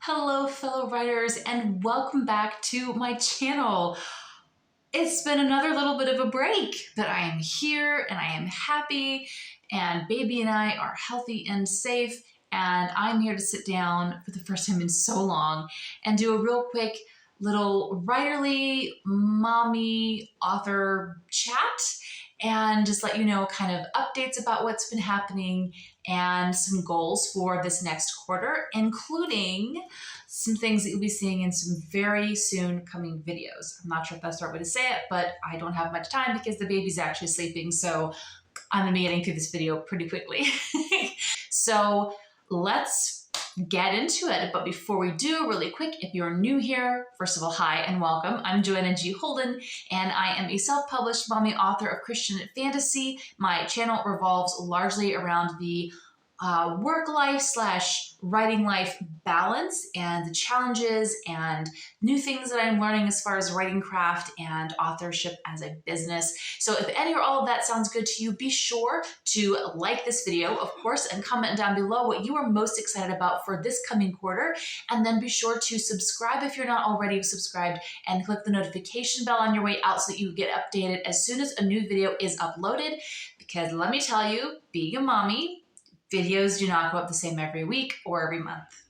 Hello, fellow writers, and welcome back to my channel. It's been another little bit of a break, but I am here and I am happy, and baby and I are healthy and safe, and I'm here to sit down for the first time in so long and do a real quick little writerly mommy author chat and just let you know kind of updates about what's been happening and some goals for this next quarter, including some things that you'll be seeing in some very soon coming videos. I'm not sure if that's the right way to say it, but I don't have much time because the baby's actually sleeping, so I'm gonna be getting through this video pretty quickly. So let's get into it. But before we do, really quick, if you're new here, first of all, hi and welcome. I'm Joanna G. Holden, and I am a self-published mommy author of Christian fantasy. My channel revolves largely around the work life / writing life balance and the challenges and new things that I'm learning as far as writing craft and authorship as a business. So if any or all of that sounds good to you, be sure to like this video, of course, and comment down below what you are most excited about for this coming quarter. And then be sure to subscribe if you're not already subscribed, and click the notification bell on your way out so that you get updated as soon as a new video is uploaded. Because let me tell you, being a mommy, videos do not go up the same every week or every month,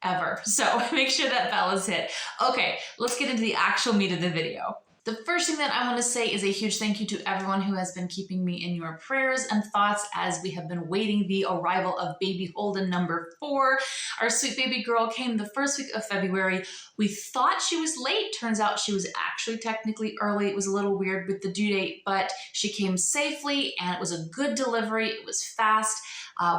ever. So make sure that bell is hit. Okay, let's get into the actual meat of the video. The first thing that I want to say is a huge thank you to everyone who has been keeping me in your prayers and thoughts as we have been waiting the arrival of baby Holden number 4. Our sweet baby girl came the first week of February. We thought she was late. Turns out she was actually technically early. It was a little weird with the due date, but she came safely and it was a good delivery. It was fast.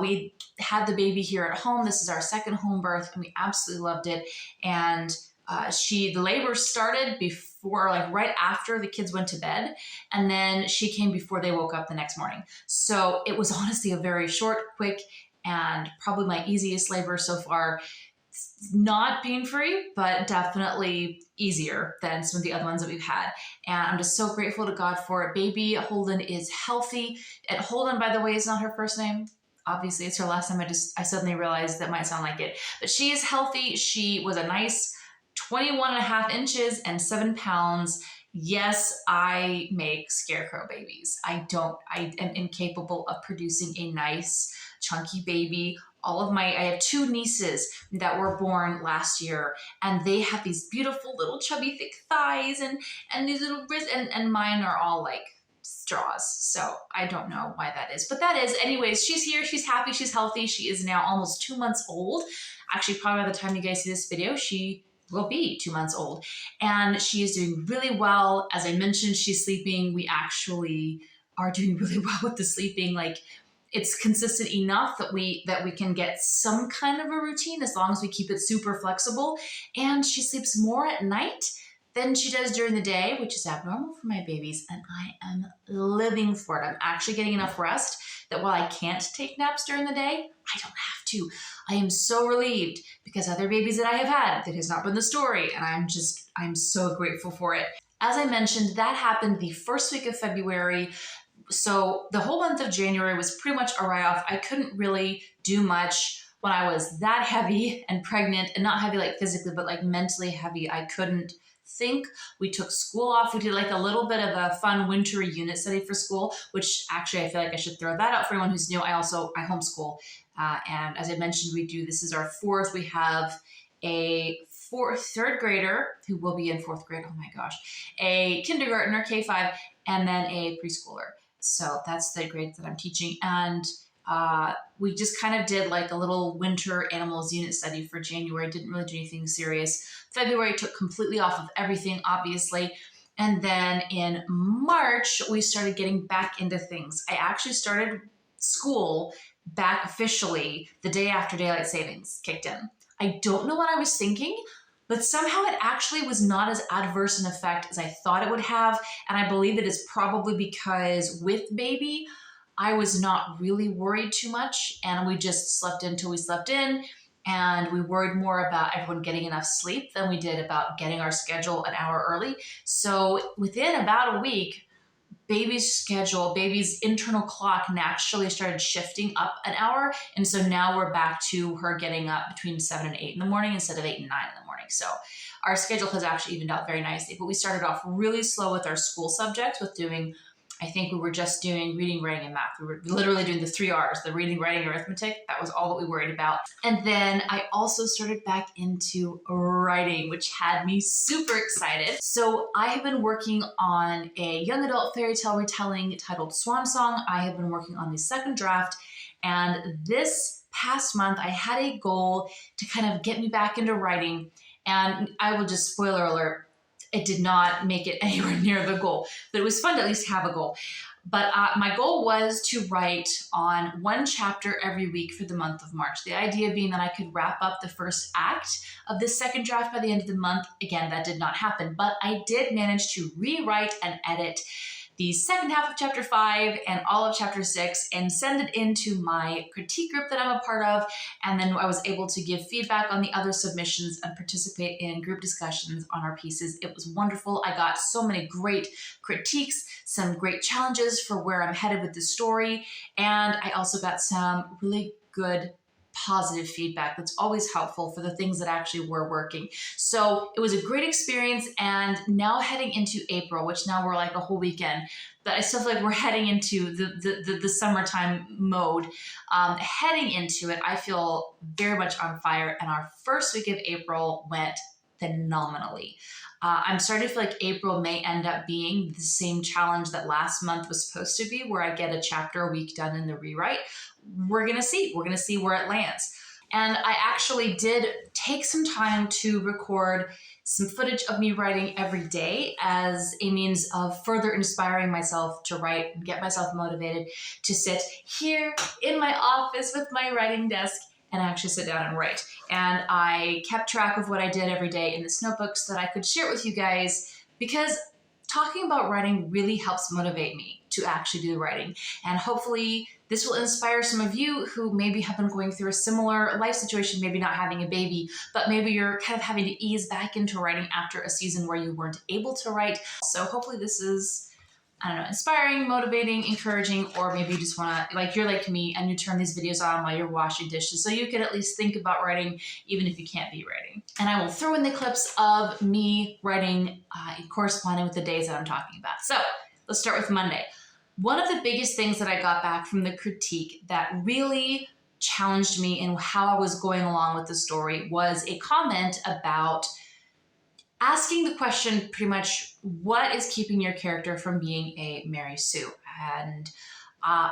We had the baby here at home. This is our second home birth and we absolutely loved it. And the labor started before, like right after the kids went to bed, and then she came before they woke up the next morning. So it was honestly a very short, quick, and probably my easiest labor so far. Not pain-free, but definitely easier than some of the other ones that we've had. And I'm just so grateful to God for it. Baby Holden is healthy. And Holden, by the way, is not her first name. Obviously, it's her last name. I suddenly realized that might sound like it. But she is healthy. She was a nice 21.5 inches and 7 pounds. Yes, I make scarecrow babies. I am incapable of producing a nice chunky baby. I have 2 nieces that were born last year, and they have these beautiful little chubby thick thighs and these little wrists, and mine are all like straws. So I don't know why that is, but that is. Anyways, she's here, she's happy, she's healthy. She is now almost 2 months old. Actually, probably by the time you guys see this video, she will be 2 months old, and she is doing really well. As I mentioned, she's sleeping. We actually are doing really well with the sleeping. Like, it's consistent enough that we can get some kind of a routine as long as we keep it super flexible. And she sleeps more at night than she does during the day, which is abnormal for my babies, and I am living for it. I'm actually getting enough rest that while I can't take naps during the day, I don't have to. I am so relieved, because other babies that I have had, that has not been the story, and I'm so grateful for it. As I mentioned, that happened the first week of February. So the whole month of January was pretty much a write-off. I couldn't really do much when I was that heavy and pregnant, and not heavy like physically, but like mentally heavy. I couldn't think. We took school off. We did like a little bit of a fun wintry unit study for school, which actually I feel like I should throw that out for anyone who's new. I homeschool. And as I mentioned, this is our 4th. We have a third grader who will be in 4th grade. Oh my gosh. A kindergartner, K5, and then a preschooler. So that's the grade that I'm teaching. And we just kind of did like a little winter animals unit study for January. Didn't really do anything serious. February took completely off of everything, obviously. And then in March, we started getting back into things. I actually started school back officially the day after daylight savings kicked in. I don't know what I was thinking, but somehow it actually was not as adverse an effect as I thought it would have. And I believe it is probably because with baby, I was not really worried too much, and we just slept in till we slept in, and we worried more about everyone getting enough sleep than we did about getting our schedule an hour early. So within about a week, baby's schedule, baby's internal clock naturally started shifting up an hour. And so now we're back to her getting up between 7 and 8 in the morning instead of 8 and 9 in the morning. So our schedule has actually evened out very nicely, but we started off really slow with our school subjects with doing, I think we were just doing reading, writing, and math. We were literally doing the 3 R's, the reading, writing, arithmetic. That was all that we worried about. And then I also started back into writing, which had me super excited. So I have been working on a young adult fairy tale retelling titled Swan Song. I have been working on the second draft. And this past month, I had a goal to kind of get me back into writing. And I will just, spoiler alert, it did not make it anywhere near the goal, but it was fun to at least have a goal. But my goal was to write on 1 chapter every week for the month of March. The idea being that I could wrap up the first act of the second draft by the end of the month. Again, that did not happen, but I did manage to rewrite and edit the second half of chapter 5 and all of chapter 6 and send it into my critique group that I'm a part of. And then I was able to give feedback on the other submissions and participate in group discussions on our pieces. It was wonderful. I got so many great critiques, some great challenges for where I'm headed with the story. And I also got some really good positive feedback that's always helpful for the things that actually were working. So it was a great experience. And now heading into April, which now we're like a whole weekend, but I still feel like we're heading into the summertime mode. Heading into it, I feel very much on fire. And our first week of April went phenomenally. I'm starting to feel like April may end up being the same challenge that last month was supposed to be, where I get a chapter a week done in the rewrite. We're going to see. We're going to see where it lands. And I actually did take some time to record some footage of me writing every day as a means of further inspiring myself to write and get myself motivated to sit here in my office with my writing desk and actually sit down and write. And I kept track of what I did every day in this notebook so that I could share it with you guys, because talking about writing really helps motivate me to actually do the writing. And hopefully this will inspire some of you who maybe have been going through a similar life situation, maybe not having a baby, but maybe you're kind of having to ease back into writing after a season where you weren't able to write. So hopefully this is, I don't know, inspiring, motivating, encouraging, or maybe you just want to, like, you're like me and you turn these videos on while you're washing dishes so you can at least think about writing even if you can't be writing. And I will throw in the clips of me writing corresponding with the days that I'm talking about. So let's start with Monday. One of the biggest things that I got back from the critique that really challenged me in how I was going along with the story was a comment about asking the question pretty much, what is keeping your character from being a Mary Sue? And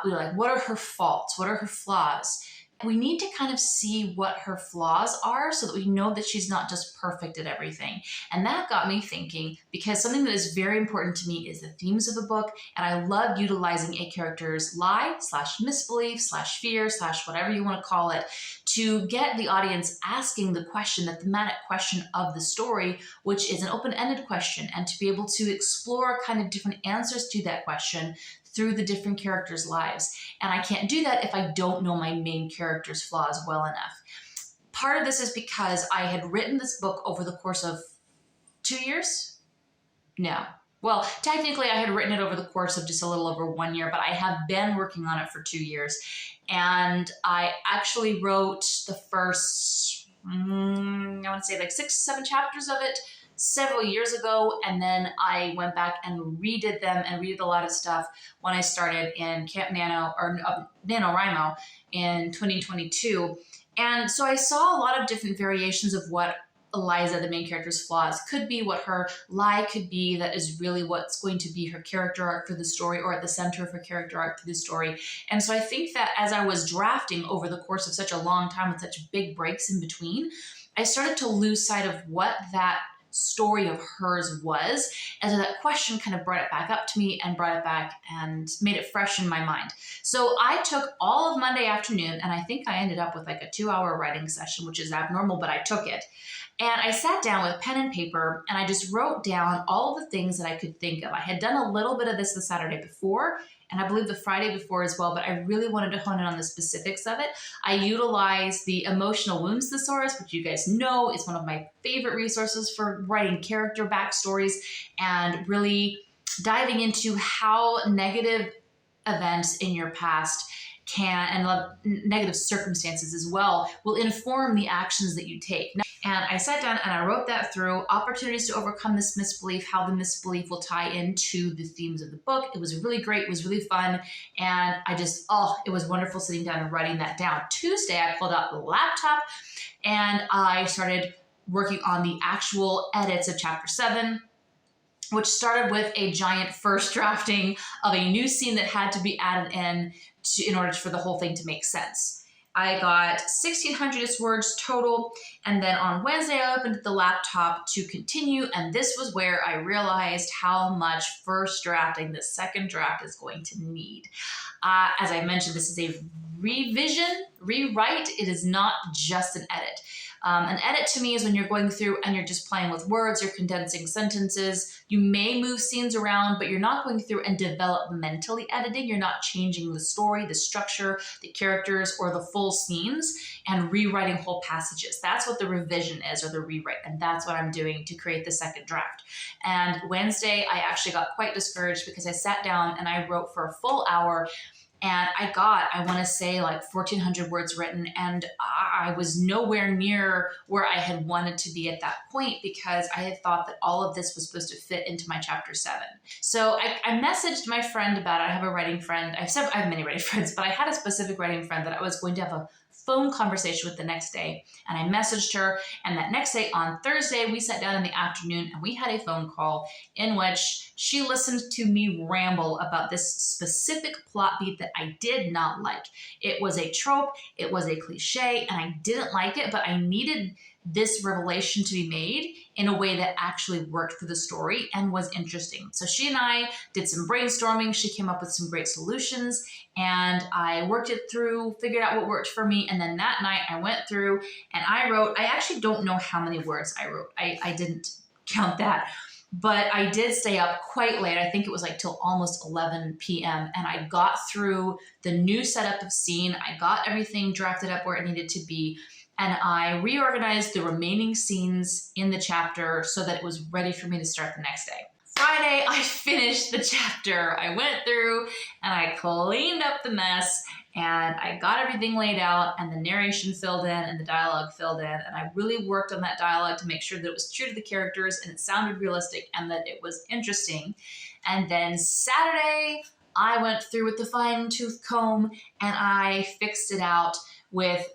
we were like, what are her faults? What are her flaws? We need to kind of see what her flaws are so that we know that she's not just perfect at everything. And that got me thinking, because something that is very important to me is the themes of the book. And I love utilizing a character's lie / misbelief / fear / whatever you want to call it, to get the audience asking the question, the thematic question of the story, which is an open-ended question, and to be able to explore kind of different answers to that question through the different characters' lives. And I can't do that if I don't know my main character's flaws well enough. Part of this is because I had written this book over the course of 2 years? No. Well, technically I had written it over the course of just a little over 1 year, but I have been working on it for 2 years. And I actually wrote the first, I want to say like 6, 7 chapters of it several years ago, and then I went back and redid them and redid a lot of stuff when I started in Camp Nano, or NaNoWriMo in 2022. And so I saw a lot of different variations of what Eliza, the main character's flaws, could be, what her lie could be that is really what's going to be her character arc for the story, or at the center of her character arc for the story. And so I think that as I was drafting over the course of such a long time with such big breaks in between, I started to lose sight of what that story of hers was. And so that question kind of brought it back up to me and brought it back and made it fresh in my mind. So I took all of Monday afternoon, and I think I ended up with like a 2-hour writing session, which is abnormal, but I took it. And I sat down with pen and paper and I just wrote down all of the things that I could think of. I had done a little bit of this the Saturday before, and I believe the Friday before as well, but I really wanted to hone in on the specifics of it. I utilized the Emotional Wounds Thesaurus, which you guys know is one of my favorite resources for writing character backstories and really diving into how negative events in your past and negative circumstances as well will inform the actions that you take. And I sat down and I wrote that through opportunities to overcome this misbelief, how the misbelief will tie into the themes of the book. It was really great. It was really fun. And it was wonderful sitting down and writing that down. Tuesday, I pulled out the laptop and I started working on the actual edits of chapter 7, which started with a giant first drafting of a new scene that had to be added in order for the whole thing to make sense. I got 1,600 words total, and then on Wednesday I opened the laptop to continue, and this was where I realized how much first drafting the second draft is going to need. As I mentioned, this is a rewrite. It is not just an edit. An edit to me is when you're going through and you're just playing with words, you're condensing sentences. You may move scenes around, but you're not going through and developmentally editing. You're not changing the story, the structure, the characters, or the full scenes and rewriting whole passages. That's what the revision is, or the rewrite. And that's what I'm doing to create the second draft. And Wednesday, I actually got quite discouraged because I sat down and I wrote for a full hour. And I want to say like 1,400 words written, and I was nowhere near where I had wanted to be at that point because I had thought that all of this was supposed to fit into my chapter 7. So I messaged my friend about it. I have a writing friend. I have many writing friends, but I had a specific writing friend that I was going to have a phone conversation with the next day. And I messaged her. And that next day on Thursday, we sat down in the afternoon and we had a phone call in which she listened to me ramble about this specific plot beat that I did not like. It was a trope. It was a cliche and I didn't like it, but I needed this revelation to be made in a way that actually worked for the story and was interesting. So she and I did some brainstorming. She came up with some great solutions and I worked it through, figured out what worked for me. And then that night I went through and I actually don't know how many words I wrote. I didn't count that, but I did stay up quite late. I think it was like till almost 11 p.m. And I got through the new setup of scene. I got everything drafted up where it needed to be. And I reorganized the remaining scenes in the chapter so that it was ready for me to start the next day. Friday, I finished the chapter. I went through and I cleaned up the mess and I got everything laid out and the narration filled in and the dialogue filled in. And I really worked on that dialogue to make sure that it was true to the characters and it sounded realistic and that it was interesting. And then Saturday, I went through with the fine-tooth comb and I fixed it out.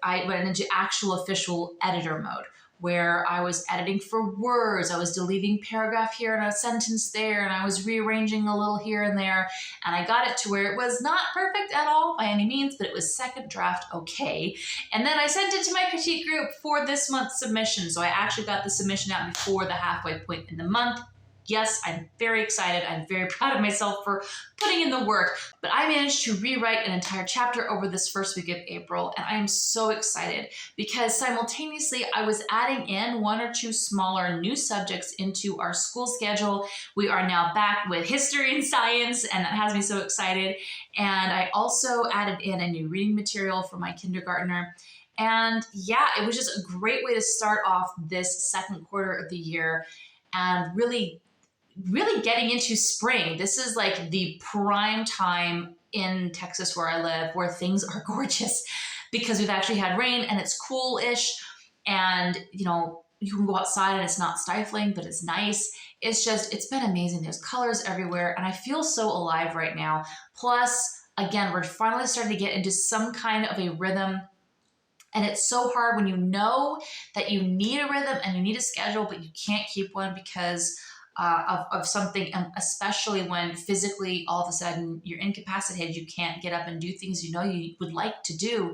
I went into actual official editor mode where I was editing for words. I was deleting paragraph here and a sentence there, and I was rearranging a little here and there. And I got it to where it was not perfect at all by any means, but it was second draft okay. And then I sent it to my critique group for this month's submission. So I actually got the submission out before the halfway point in the month. Yes, I'm very excited. I'm very proud of myself for putting in the work, but I managed to rewrite an entire chapter over this first week of April, and I am so excited because simultaneously I was adding in 1 or 2 smaller new subjects into our school schedule. We are now back with history and science, and that has me so excited. And I also added in a new reading material for my kindergartner. And yeah, it was just a great way to start off this second quarter of the year and really getting into spring. This is like the prime time in Texas where I live, where things are gorgeous because we've actually had rain and it's cool-ish. And, you can go outside and it's not stifling, but it's nice. It's been amazing. There's colors everywhere and I feel so alive right now. Plus, again, we're finally starting to get into some kind of a rhythm. And it's so hard when you know that you need a rhythm and you need a schedule, but you can't keep one because of something, especially when physically all of a sudden you're incapacitated, you can't get up and do things you would like to do.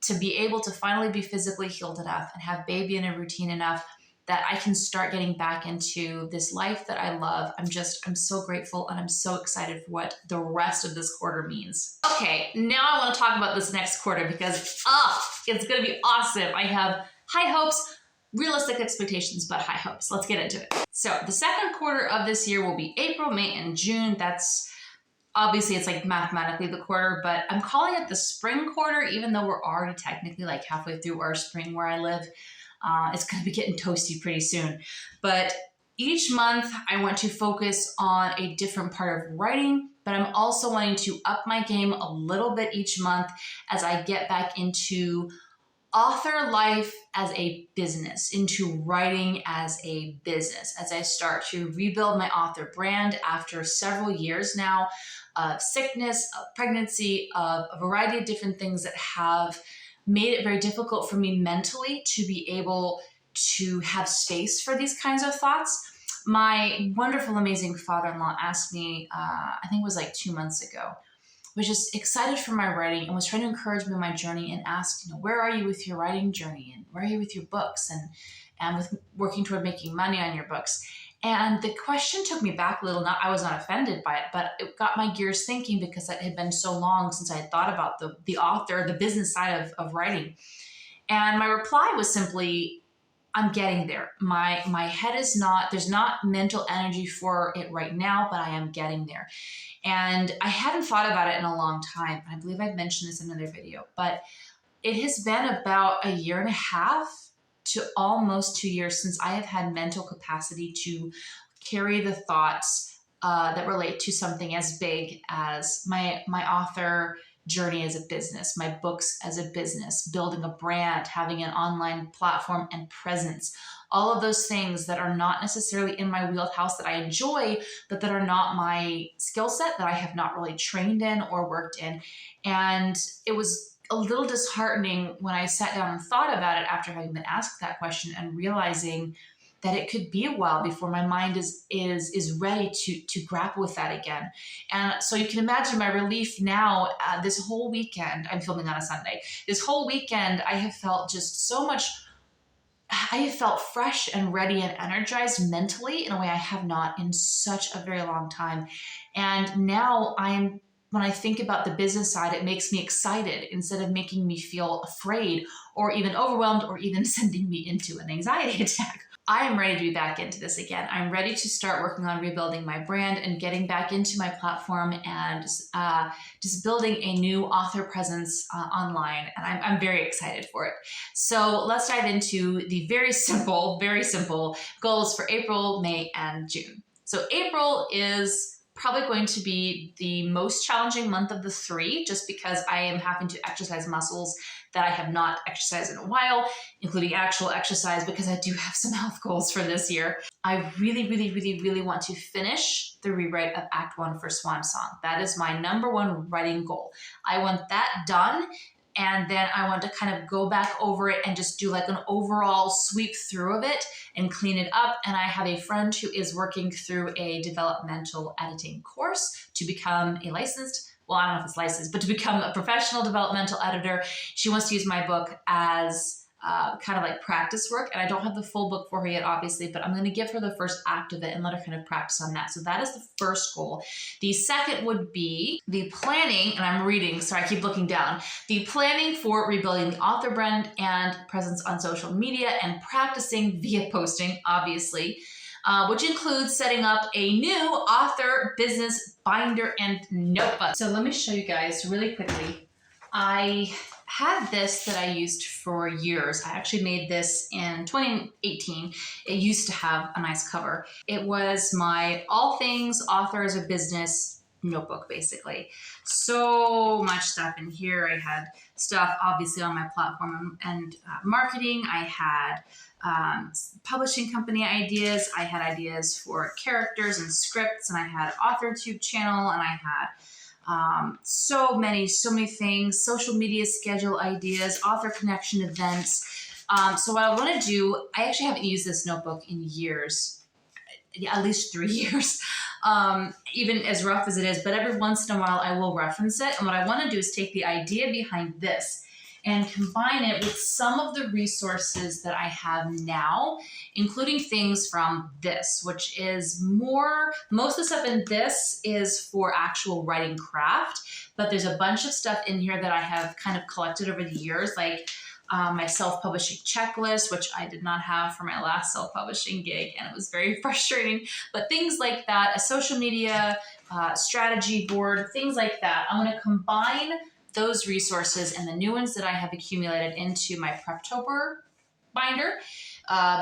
To be able to finally be physically healed enough and have baby in a routine enough that I can start getting back into this life that I love. I'm so grateful and I'm so excited for what the rest of this quarter means. Okay, now I want to talk about this next quarter because it's going to be awesome. I have high hopes, realistic expectations, but high hopes. Let's get into it. So the second quarter of this year will be April, May, and June. That's obviously it's like mathematically the quarter, but I'm calling it the spring quarter, even though we're already technically like halfway through our spring where I live. It's going to be getting toasty pretty soon. But Each month, I want to focus on a different part of writing, but I'm also wanting to up my game a little bit each month as I get back into author life as a business, into writing as a business, as I start to rebuild my author brand after several years now of sickness, of pregnancy, of a variety of different things that have made it very difficult for me mentally to be able to have space for these kinds of thoughts. My wonderful, amazing father-in-law asked me, I think it was like 2 months ago, was just excited for my writing and was trying to encourage me in my journey and asked, where are you with your writing journey and where are you with your books and with working toward making money on your books? And the question took me back a little. Not, I was not offended by it, but it got my gears thinking because it had been so long since I had thought about the author, the business side of writing. And my reply was simply, I'm getting there. My head is not, there's not mental energy for it right now, but I am getting there. And I hadn't thought about it in a long time. I believe I've mentioned this in another video, but it has been about 1.5 to almost 2 years since I have had mental capacity to carry the thoughts that relate to something as big as my author journey as a business, my books as a business, building a brand, having an online platform and presence, all of those things that are not necessarily in my wheelhouse that I enjoy, but that are not my skill set, that I have not really trained in or worked in. And it was a little disheartening when I sat down and thought about it after having been asked that question and realizing that it could be a while before my mind is ready to grapple with that again. And so you can imagine my relief now. This whole weekend, I'm filming on a Sunday. This whole weekend, I have felt just so much. I have felt fresh and ready and energized mentally in a way I have not in such a very long time. And now when I think about the business side, it makes me excited instead of making me feel afraid or even overwhelmed or even sending me into an anxiety attack. I am ready to be back into this again. I'm ready to start working on rebuilding my brand and getting back into my platform and just building a new author presence online. And I'm very excited for it. So let's dive into the very simple goals for April, May, and June. So April is probably going to be the most challenging month of the 3, just because I am having to exercise muscles that I have not exercised in a while, including actual exercise, because I do have some health goals for this year. I really, really, really, really want to finish the rewrite of Act 1 for Swan Song. That is my #1 writing goal. I want that done. And then I want to kind of go back over it and just do like an overall sweep through of it and clean it up. And I have a friend who is working through a developmental editing course to become a licensed, well, I don't know if it's licensed, but to become a professional developmental editor. She wants to use my book as kind of like practice work. And I don't have the full book for her yet, obviously, but I'm going to give her the first act of it and let her kind of practice on that. So that is the first goal. The second would be the planning, and I'm reading, sorry, I keep looking down, the planning for rebuilding the author brand and presence on social media and practicing via posting, obviously, which includes setting up a new author business binder and notebook. So let me show you guys really quickly. I had this that I used for years. I actually made this in 2018. It used to have a nice cover. It was my all things author as a business notebook, basically. So much stuff in here. I had stuff obviously on my platform and marketing. I had publishing company ideas. I had ideas for characters and scripts, and I had AuthorTube channel, and I had so many things, social media schedule ideas, author connection events. So what I want to do, I actually haven't used this notebook in years, at least 3 years, even as rough as it is, but every once in a while I will reference it. And what I want to do is take the idea behind this and combine it with some of the resources that I have now, including things from this, which is most of the stuff in this is for actual writing craft, but there's a bunch of stuff in here that I have kind of collected over the years, like my self-publishing checklist, which I did not have for my last self-publishing gig, and it was very frustrating, but things like that, a social media strategy board, things like that. I'm going to combine those resources and the new ones that I have accumulated into my Preptober binder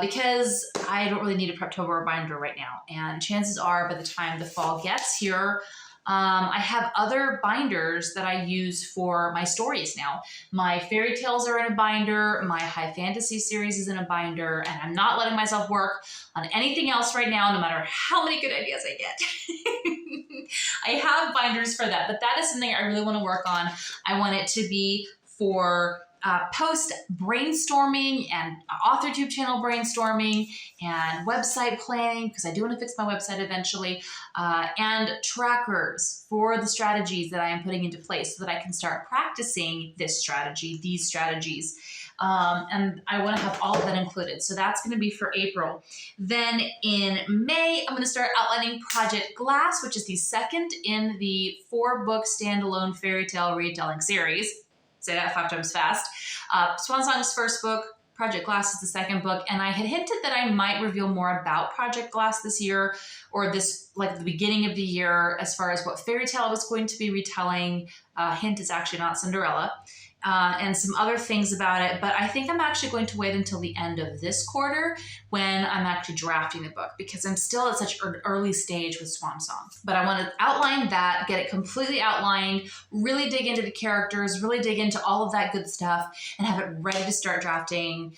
because I don't really need a Preptober binder right now. And chances are by the time the fall gets here, I have other binders that I use for my stories now. My fairy tales are in a binder, my high fantasy series is in a binder, and I'm not letting myself work on anything else right now, no matter how many good ideas I get. I have binders for that, but that is something I really want to work on. I want it to be for post brainstorming and AuthorTube channel brainstorming and website planning, because I do want to fix my website eventually, and trackers for the strategies that I am putting into place so that I can start practicing this strategy, these strategies. And I want to have all of that included. So that's going to be for April. Then in May, I'm going to start outlining Project Glass, which is the second in the 4-book standalone fairy tale retelling series. Say that 5 times fast. Swan Song's first book, Project Glass is the second book, and I had hinted that I might reveal more about Project Glass this year, or this, like the beginning of the year, as far as what fairy tale I was going to be retelling. Hint is actually not Cinderella. And some other things about it, but I think I'm actually going to wait until the end of this quarter when I'm actually drafting the book, because I'm still at such an early stage with Swan Song. But I want to outline that, get it completely outlined, really dig into the characters, really dig into all of that good stuff, and have it ready to start drafting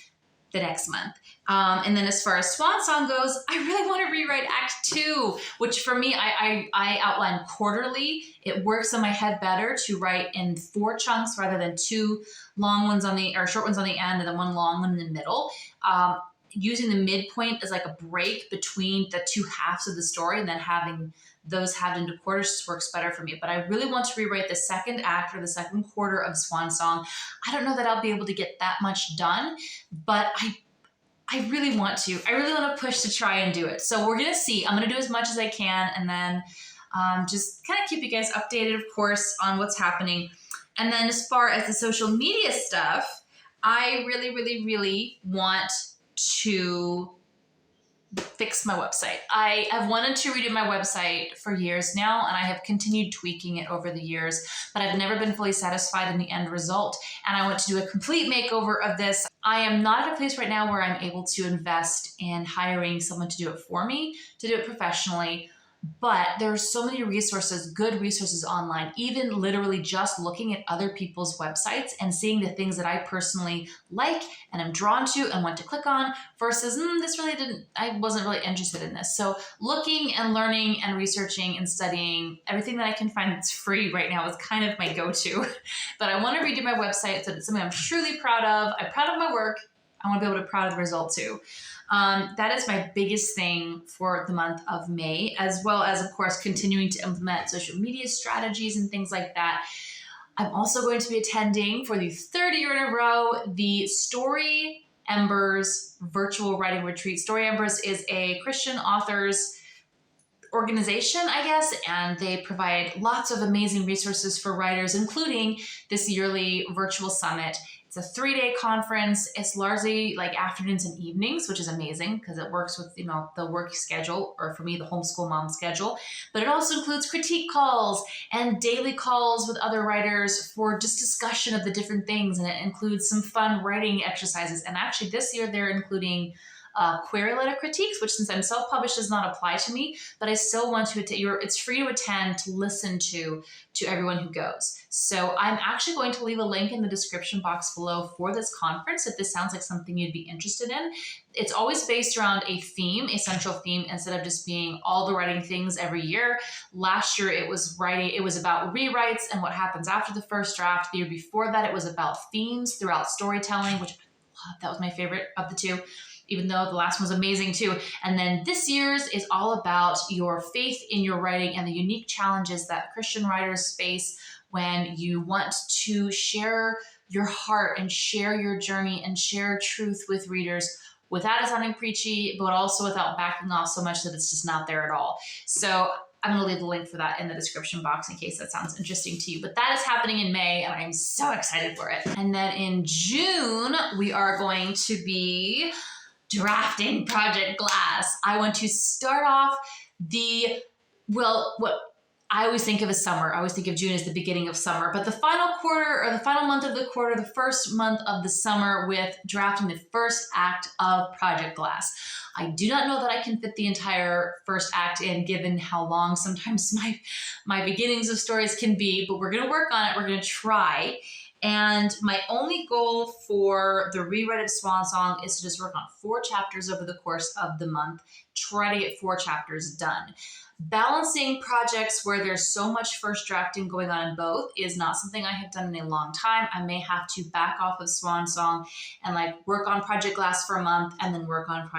the next month. And then as far as Swan Song goes, I really want to rewrite Act 2, which for me, I outline quarterly. It works in my head better to write in 4 chunks rather than 2 long ones on the, or short ones on the end and then 1 long one in the middle. Using the midpoint as like a break between the 2 halves of the story, and then having those halved into quarters just works better for me. But I really want to rewrite the second act or the second quarter of Swan Song. I don't know that I'll be able to get that much done, but I really want to. I really want to push to try and do it. So we're going to see. I'm going to do as much as I can, and then just kind of keep you guys updated, of course, on what's happening. And then as far as the social media stuff, I really, really, really want to fix my website. I have wanted to redo my website for years now, and I have continued tweaking it over the years, but I've never been fully satisfied in the end result. And I want to do a complete makeover of this. I am not at a place right now where I'm able to invest in hiring someone to do it for me, to do it professionally. But there are so many resources, good resources online, even literally just looking at other people's websites and seeing the things that I personally like and am drawn to and want to click on versus I wasn't really interested in this. So looking and learning and researching and studying everything that I can find that's free right now is kind of my go-to. But I want to redo my website so that it's something I'm truly proud of. I'm proud of my work. I want to be able to be proud of the result too. That is my biggest thing for the month of May, as well as, of course, continuing to implement social media strategies and things like that. I'm also going to be attending for the 3rd year in a row the Story Embers virtual writing retreat. Story Embers is a Christian authors organization, I guess, and they provide lots of amazing resources for writers, including this yearly virtual summit. It's a 3-day conference. It's largely like afternoons and evenings, which is amazing because it works with, the work schedule, or for me, the homeschool mom schedule. But it also includes critique calls and daily calls with other writers for just discussion of the different things. And it includes some fun writing exercises. And actually this year they're including query letter critiques, which since I'm self-published does not apply to me, but I still want to attend. It's free to attend, to listen to everyone who goes. So I'm actually going to leave a link in the description box below for this conference if this sounds like something you'd be interested in. It's always based around a theme, a central theme, instead of just being all the writing things every year. Last year it was about rewrites and what happens after the first draft. The year before that it was about themes throughout storytelling, which that was my favorite of the 2. Even though the last one was amazing too. And then this year's is all about your faith in your writing and the unique challenges that Christian writers face when you want to share your heart and share your journey and share truth with readers without it sounding preachy, but also without backing off so much that it's just not there at all. So I'm going to leave the link for that in the description box in case that sounds interesting to you. But that is happening in May, and I'm so excited for it. And then in June, we are going to be drafting Project Glass. I want to start off what I always think of as summer. I always think of June as the beginning of summer, but the final quarter or the final month of the quarter, the first month of the summer with drafting the first act of Project Glass. I do not know that I can fit the entire first act in, given how long sometimes my beginnings of stories can be, but we're going to work on it. We're going to try. And my only goal for the rewrite of Swan Song is to just work on 4 chapters over the course of the month, try to get 4 chapters done. Balancing projects where there's so much first drafting going on in both is not something I have done in a long time. I may have to back off of Swan Song and like work on Project Glass for a month and then work on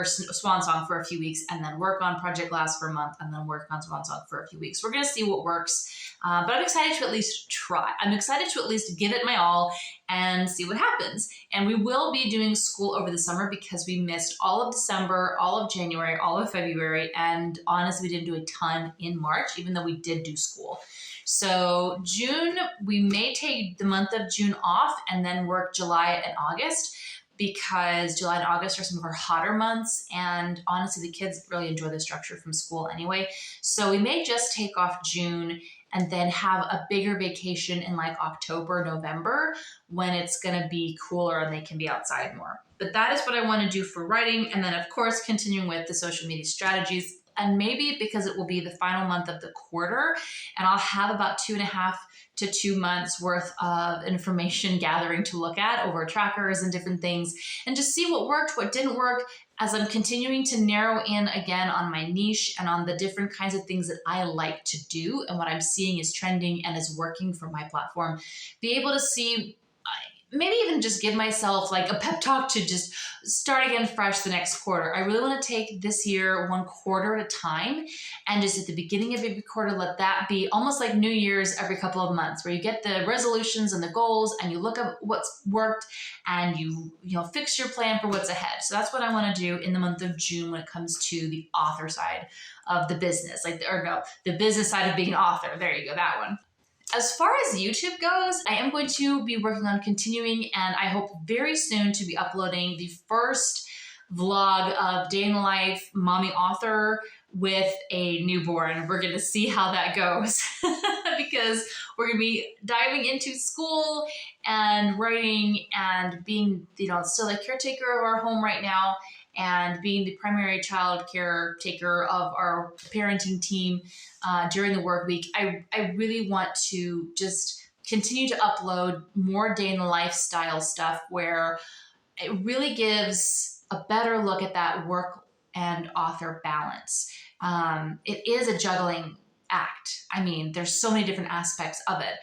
Swan Song for a few weeks and then work on Project Glass for a month and then work on Swan Song for a few weeks. We're going to see what works, but I'm excited to at least try. I'm excited to at least give it my all and see what happens. And we will be doing school over the summer because we missed all of December, all of January, all of February, and honestly, we didn't do a ton in March, even though we did do school. So June, we may take the month of June off and then work July and August, because July and August are some of our hotter months. And honestly, the kids really enjoy the structure from school anyway. So we may just take off June and then have a bigger vacation in like October, November, when it's going to be cooler and they can be outside more. But that is what I want to do for writing. And then of course, continuing with the social media strategies. And maybe because it will be the final month of the quarter and I'll have about 2.5 to 2 months worth of information gathering to look at over trackers and different things and just see what worked, what didn't work, as I'm continuing to narrow in again on my niche and on the different kinds of things that I like to do and what I'm seeing is trending and is working for my platform. Be able to see, maybe even just give myself like a pep talk to just start again fresh the next quarter. I really want to take this year 1 quarter at a time and just at the beginning of every quarter, let that be almost like New Year's every couple of months, where you get the resolutions and the goals and you look at what's worked and you fix your plan for what's ahead. So that's what I want to do in the month of June when it comes to the author side of the business, the business side of being an author. There you go, that one. As far as YouTube goes, I am going to be working on continuing, and I hope very soon to be uploading the first vlog of day in the life mommy author with a newborn. We're going to see how that goes because we're going to be diving into school and writing and being, still a caretaker of our home right now and being the primary child caretaker of our parenting team during the work week. I really want to just continue to upload more day in the lifestyle stuff where it really gives a better look at that work and author balance. It is a juggling act. I mean, there's so many different aspects of it.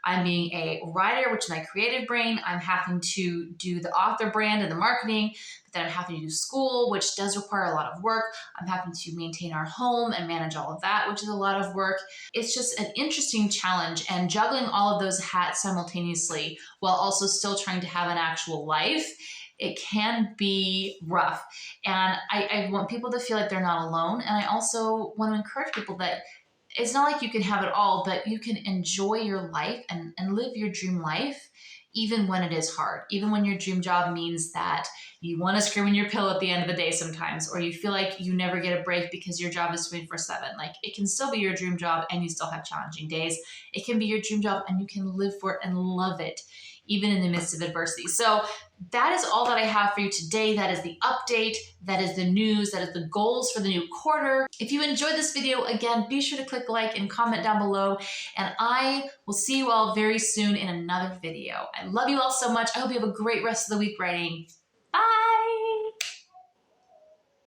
I'm being a writer, which is my creative brain. I'm having to do the author brand and the marketing, but then I'm having to do school, which does require a lot of work. I'm having to maintain our home and manage all of that, which is a lot of work. It's just an interesting challenge, and juggling all of those hats simultaneously while also still trying to have an actual life, it can be rough. And I want people to feel like they're not alone. And I also want to encourage people that it's not like you can have it all, but you can enjoy your life and live your dream life, even when it is hard, even when your dream job means that you want to scream in your pillow at the end of the day sometimes, or you feel like you never get a break because your job is 24/7. Like, it can still be your dream job and you still have challenging days. It can be your dream job and you can live for it and love it, even in the midst of adversity. So that is all that I have for you today. That is the update. That is the news. That is the goals for the new quarter. If you enjoyed this video, again, be sure to click like and comment down below. And I will see you all very soon in another video. I love you all so much. I hope you have a great rest of the week writing. Bye.